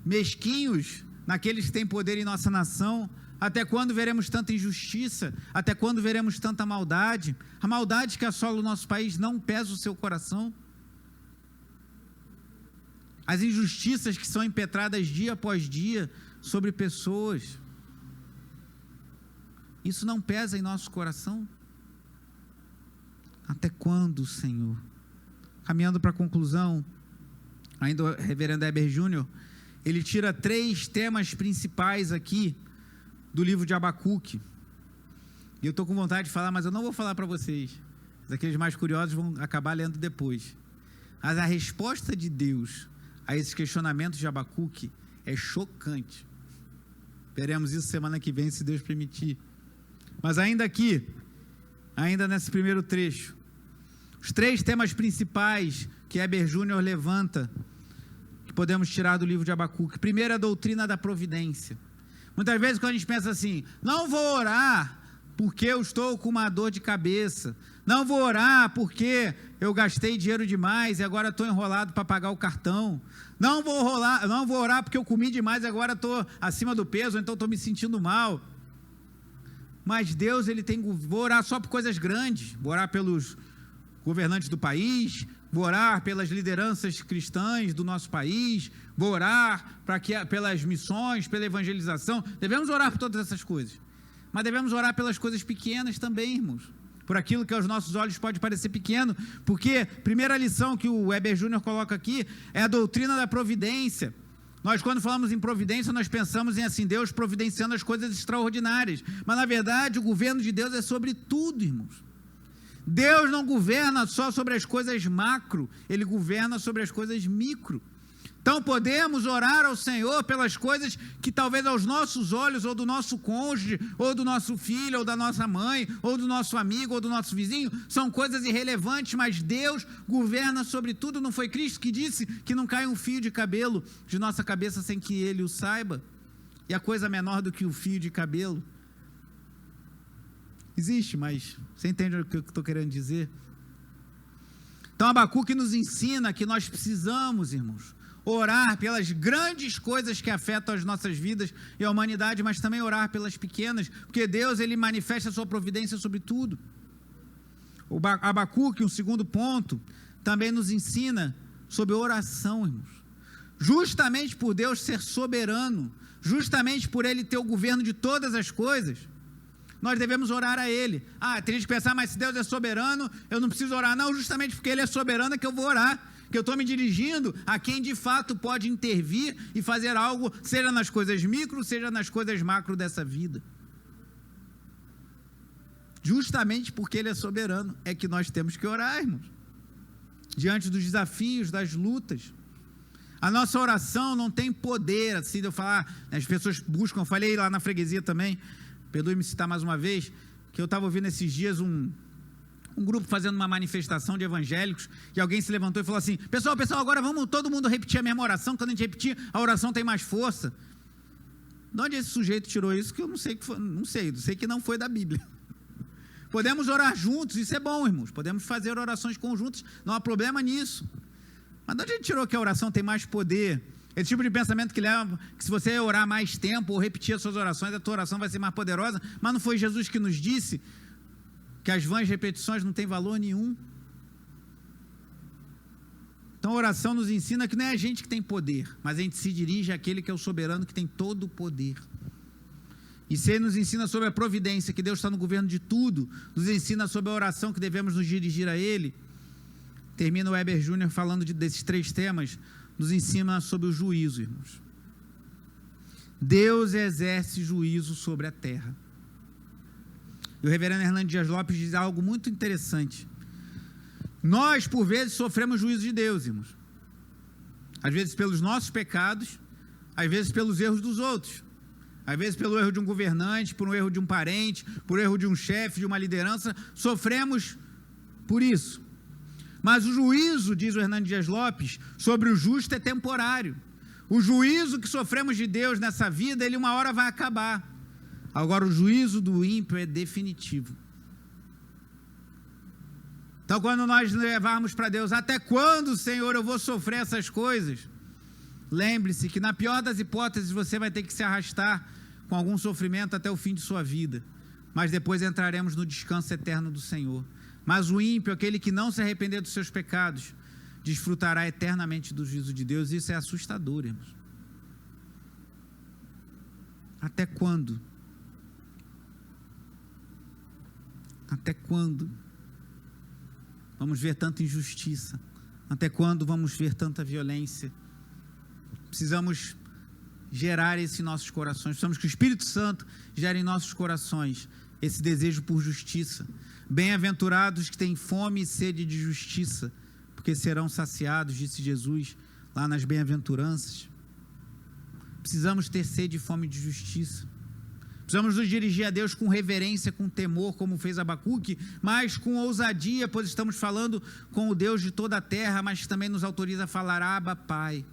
mesquinhos naqueles que têm poder em nossa nação? Até quando veremos tanta injustiça? Até quando veremos tanta maldade? A maldade que assola o nosso país não pesa o seu coração? As injustiças que são impetradas dia após dia sobre pessoas, isso não pesa em nosso coração? Até quando, Senhor? Caminhando para a conclusão, ainda o reverendo Heber Júnior, ele tira 3 temas principais aqui do livro de Abacuque, e eu estou com vontade de falar, mas eu não vou falar para vocês, aqueles mais curiosos vão acabar lendo depois, mas a resposta de Deus a esses questionamentos de Abacuque é chocante. Veremos isso semana que vem, se Deus permitir. Mas ainda aqui, ainda nesse primeiro trecho, os 3 temas principais que Heber Júnior levanta, que podemos tirar do livro de Abacuque. Primeiro, a doutrina da providência. Muitas vezes quando a gente pensa assim, não vou orar porque eu estou com uma dor de cabeça, não vou orar porque eu gastei dinheiro demais e agora estou enrolado para pagar o cartão, não vou orar porque eu comi demais e agora estou acima do peso, então estou me sentindo mal. Mas Deus, vou orar só por coisas grandes, vou orar pelos governantes do país, vou orar pelas lideranças cristãs do nosso país, vou orar pelas missões, pela evangelização. Devemos orar por todas essas coisas, mas devemos orar pelas coisas pequenas também, irmãos. por aquilo que aos nossos olhos pode parecer pequeno, porque a primeira lição que o Weber Júnior coloca aqui é a doutrina da providência. Nós, quando falamos em providência, nós pensamos em assim, Deus providenciando as coisas extraordinárias, mas na verdade o governo de Deus é sobre tudo, irmãos. Deus não governa só sobre as coisas macro, Ele governa sobre as coisas micro. Então podemos orar ao Senhor pelas coisas que talvez aos nossos olhos, ou do nosso cônjuge, ou do nosso filho, ou da nossa mãe, ou do nosso amigo, ou do nosso vizinho, são coisas irrelevantes, mas Deus governa sobre tudo. Não foi Cristo que disse que não cai um fio de cabelo de nossa cabeça sem que Ele o saiba? E a coisa menor do que o fio de cabelo existe, mas você entende o que eu estou querendo dizer? Então Abacuque nos ensina que nós precisamos, irmãos, orar pelas grandes coisas que afetam as nossas vidas e a humanidade, mas também orar pelas pequenas, porque Deus, Ele manifesta a sua providência sobre tudo. O Abacuque, um segundo ponto, também nos ensina sobre oração, irmãos. Justamente por Deus ser soberano, justamente por Ele ter o governo de todas as coisas, nós devemos orar a Ele. Tem gente que pensar, mas se Deus é soberano, eu não preciso orar. Não, justamente porque Ele é soberano é que eu vou orar, que eu estou me dirigindo a quem de fato pode intervir e fazer algo, seja nas coisas micro, seja nas coisas macro dessa vida. Justamente porque Ele é soberano, é que nós temos que orar, irmãos, diante dos desafios, das lutas. A nossa oração não tem poder, assim, de eu falar, as pessoas buscam, eu falei lá na freguesia também, perdoe-me citar mais uma vez, que eu estava ouvindo esses dias um grupo fazendo uma manifestação de evangélicos, e alguém se levantou e falou assim, pessoal, agora vamos todo mundo repetir a mesma oração, quando a gente repetir, a oração tem mais força. De onde esse sujeito tirou isso, que eu não sei que foi, sei que não foi da Bíblia. Podemos orar juntos, isso é bom, irmãos, podemos fazer orações conjuntas, não há problema nisso. Mas de onde ele tirou que a oração tem mais poder? Esse tipo de pensamento que leva, que se você orar mais tempo ou repetir as suas orações, a tua oração vai ser mais poderosa, mas não foi Jesus que nos disse que as vãs repetições não têm valor nenhum? Então a oração nos ensina que não é a gente que tem poder, mas a gente se dirige àquele que é o soberano, que tem todo o poder. E se Ele nos ensina sobre a providência, que Deus está no governo de tudo, nos ensina sobre a oração que devemos nos dirigir a Ele. Termina o Weber Júnior falando desses três temas, nos ensina sobre o juízo, irmãos. Deus exerce juízo sobre a terra. E o reverendo Hernando Dias Lopes diz algo muito interessante. Nós, por vezes, sofremos juízo de Deus, irmãos. Às vezes pelos nossos pecados, às vezes pelos erros dos outros. Às vezes pelo erro de um governante, por um erro de um parente, por erro de um chefe, de uma liderança. Sofremos por isso. Mas o juízo, diz o Hernando Dias Lopes, sobre o justo é temporário. O juízo que sofremos de Deus nessa vida, ele uma hora vai acabar. Agora o juízo do ímpio é definitivo. Então quando nós levarmos para Deus, até quando, Senhor, eu vou sofrer essas coisas? Lembre-se que na pior das hipóteses você vai ter que se arrastar com algum sofrimento até o fim de sua vida. Mas depois entraremos no descanso eterno do Senhor. Mas o ímpio, aquele que não se arrepender dos seus pecados, desfrutará eternamente do juízo de Deus. Isso é assustador, irmãos. Até quando? Até quando vamos ver tanta injustiça? Até quando vamos ver tanta violência? Precisamos gerar isso em nossos corações. Precisamos que o Espírito Santo gere em nossos corações esse desejo por justiça. Bem-aventurados que têm fome e sede de justiça, porque serão saciados, disse Jesus lá nas bem-aventuranças. Precisamos ter sede e fome de justiça. Precisamos nos dirigir a Deus com reverência, com temor, como fez Abacuque, mas com ousadia, pois estamos falando com o Deus de toda a terra, mas também nos autoriza a falar, Abba, Pai.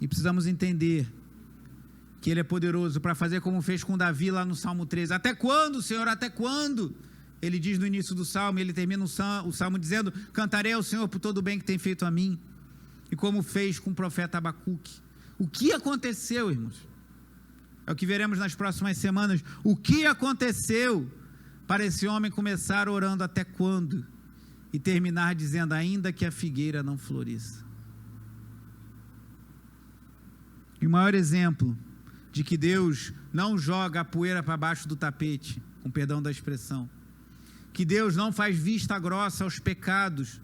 E precisamos entender que Ele é poderoso para fazer como fez com Davi lá no Salmo 13. Até quando, Senhor, até quando? Ele diz no início do Salmo, ele termina o Salmo dizendo, cantarei ao Senhor por todo o bem que tem feito a mim. E como fez com o profeta Abacuque. O que aconteceu, irmãos? É o que veremos nas próximas semanas. O que aconteceu para esse homem começar orando até quando? E terminar dizendo, ainda que a figueira não floresça. E o maior exemplo de que Deus não joga a poeira para baixo do tapete, com perdão da expressão, que Deus não faz vista grossa aos pecados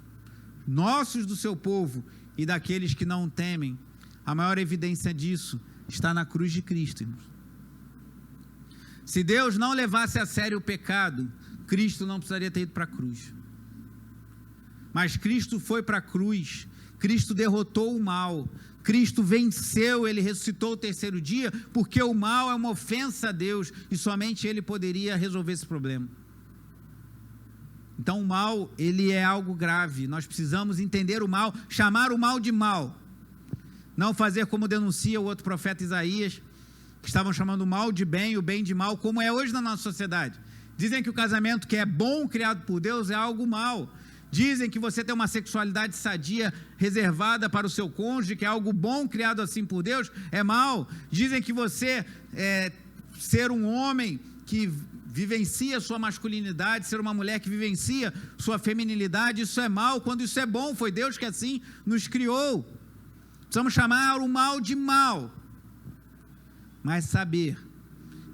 nossos do seu povo e daqueles que não o temem. A maior evidência disso está na cruz de Cristo, irmãos. Se Deus não levasse a sério o pecado, Cristo não precisaria ter ido para a cruz. Mas Cristo foi para a cruz, Cristo derrotou o mal, Cristo venceu, Ele ressuscitou o terceiro dia, porque o mal é uma ofensa a Deus e somente Ele poderia resolver esse problema. Então o mal, ele é algo grave, nós precisamos entender o mal, chamar o mal de mal, não fazer como denuncia o outro profeta Isaías, que estavam chamando o mal de bem e o bem de mal, como é hoje na nossa sociedade. Dizem que o casamento que é bom, criado por Deus, é algo mal. Dizem que você tem uma sexualidade sadia, reservada para o seu cônjuge, que é algo bom, criado assim por Deus, é mal. Dizem que você ser um homem que vivencia sua masculinidade, ser uma mulher que vivencia sua feminilidade, isso é mal, quando isso é bom, foi Deus que assim nos criou. Precisamos chamar o mal de mal, mas saber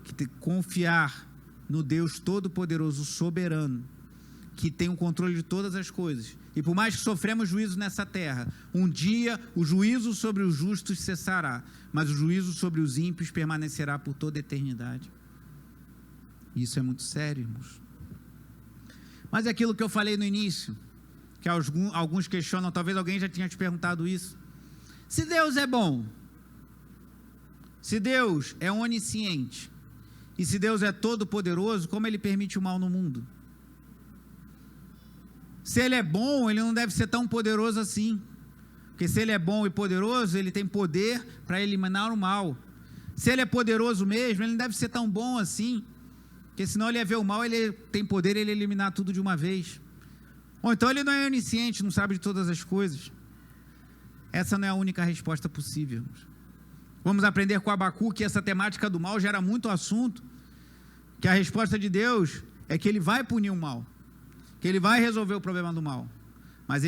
que confiar no Deus Todo-Poderoso, soberano, que tem o controle de todas as coisas, e por mais que sofremos juízo nessa terra, um dia o juízo sobre os justos cessará, mas o juízo sobre os ímpios permanecerá por toda a eternidade. Isso é muito sério, irmãos. Mas é aquilo que eu falei no início, que alguns questionam, talvez alguém já tinha te perguntado isso. Se Deus é bom, se Deus é onisciente, e se Deus é todo poderoso, como Ele permite o mal no mundo? Se Ele é bom, Ele não deve ser tão poderoso assim, porque se Ele é bom e poderoso, Ele tem poder para eliminar o mal. Se Ele é poderoso mesmo, Ele não deve ser tão bom assim, porque senão Ele ia ver o mal, Ele tem poder, Ele eliminar tudo de uma vez. Ou então Ele não é onisciente, não sabe de todas as coisas. Essa não é a única resposta possível. Vamos aprender com Abacuque que essa temática do mal gera muito assunto, que a resposta de Deus é que Ele vai punir o mal, que Ele vai resolver o problema do mal, mas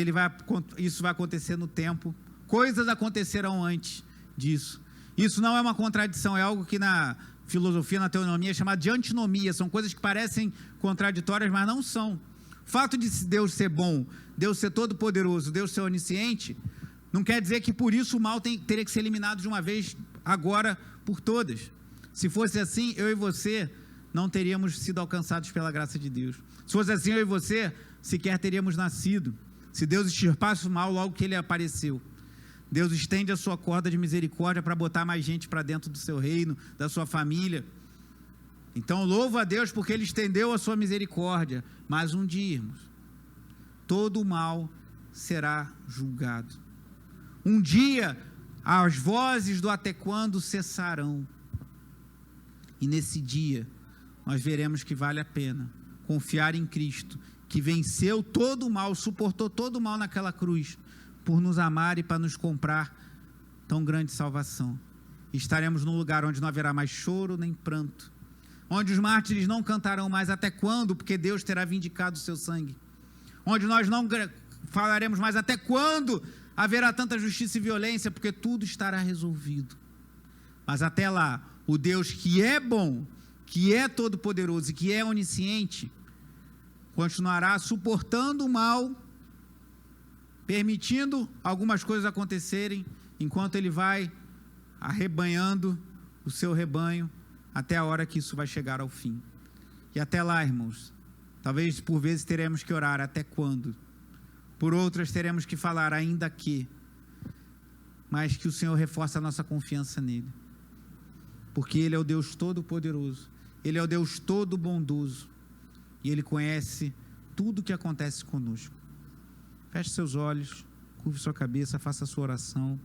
isso vai acontecer no tempo, coisas acontecerão antes disso. Isso não é uma contradição, é algo que na filosofia, na teonomia é chamado de antinomia, são coisas que parecem contraditórias, mas não são. O fato de Deus ser bom, Deus ser todo poderoso, Deus ser onisciente, não quer dizer que por isso o mal teria que ser eliminado de uma vez, agora, por todas. Se fosse assim, eu e você não teríamos sido alcançados pela graça de Deus. Se fosse assim, eu e você sequer teríamos nascido. Se Deus extirpasse o mal logo que Ele apareceu. Deus estende a sua corda de misericórdia para botar mais gente para dentro do seu reino, da sua família. Então, louvo a Deus porque Ele estendeu a sua misericórdia. Mas um dia, irmãos, todo o mal será julgado. Um dia, as vozes do até quando cessarão. E nesse dia, nós veremos que vale a pena confiar em Cristo, que venceu todo o mal, suportou todo o mal naquela cruz, por nos amar e para nos comprar tão grande salvação. Estaremos num lugar onde não haverá mais choro nem pranto, onde os mártires não cantarão mais até quando, porque Deus terá vindicado o seu sangue, onde nós não falaremos mais até quando haverá tanta justiça e violência, porque tudo estará resolvido. Mas até lá, o Deus que é bom, que é todo poderoso e que é onisciente, continuará suportando o mal, permitindo algumas coisas acontecerem, enquanto Ele vai arrebanhando o seu rebanho, até a hora que isso vai chegar ao fim. E até lá, irmãos, talvez por vezes teremos que orar, até quando? Por outras teremos que falar, ainda que, mas que o Senhor reforce a nossa confiança nele, porque Ele é o Deus todo-poderoso, Ele é o Deus todo-bondoso, e Ele conhece tudo o que acontece conosco. Feche seus olhos, curve sua cabeça, faça a sua oração.